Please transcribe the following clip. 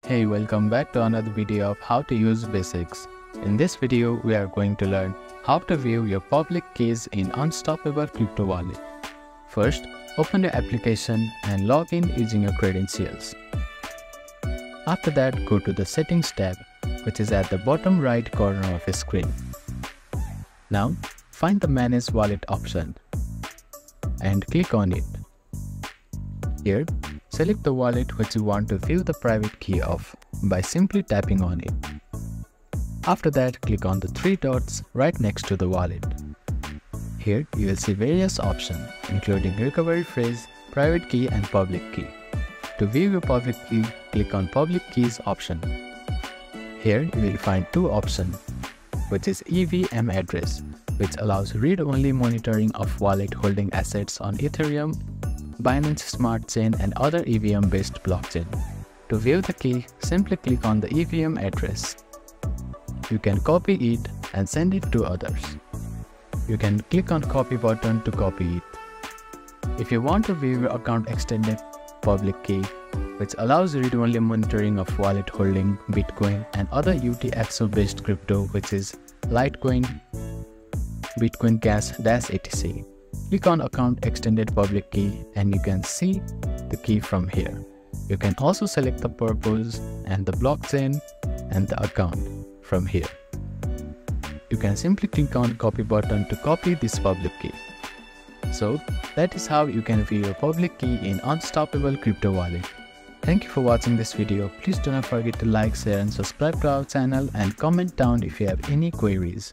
Hey, welcome back to another video of how to use Basics. In this video, we are going to learn how to view your public keys in Unstoppable Crypto Wallet. First, open your application and log in using your credentials. After that, go to the Settings tab, which is at the bottom right corner of your screen. Now, find the Manage Wallet option and click on it. Here, select the wallet which you want to view the private key of by simply tapping on it. After that, click on the three dots right next to the wallet. Here, you will see various options including recovery phrase, private key and public key. To view your public key, click on Public Keys option. Here, you will find two options, which is EVM address, which allows read-only monitoring of wallet holding assets on Ethereum, Binance Smart Chain and other EVM-based blockchain. To view the key, simply click on the EVM address. You can copy it and send it to others. You can click on Copy button to copy it. If you want to view your account extended public key, which allows read-only monitoring of wallet holding Bitcoin and other UTXO-based crypto, which is Litecoin, Bitcoin Cash, etc. Click on Account Extended Public Key and you can see the key from here. You can also select the purpose and the blockchain and the account from here. You can simply click on Copy button to copy this public key. So that is how you can view your public key in Unstoppable Crypto Wallet. Thank you for watching this video. Please do not forget to like, share and subscribe to our channel and comment down if you have any queries.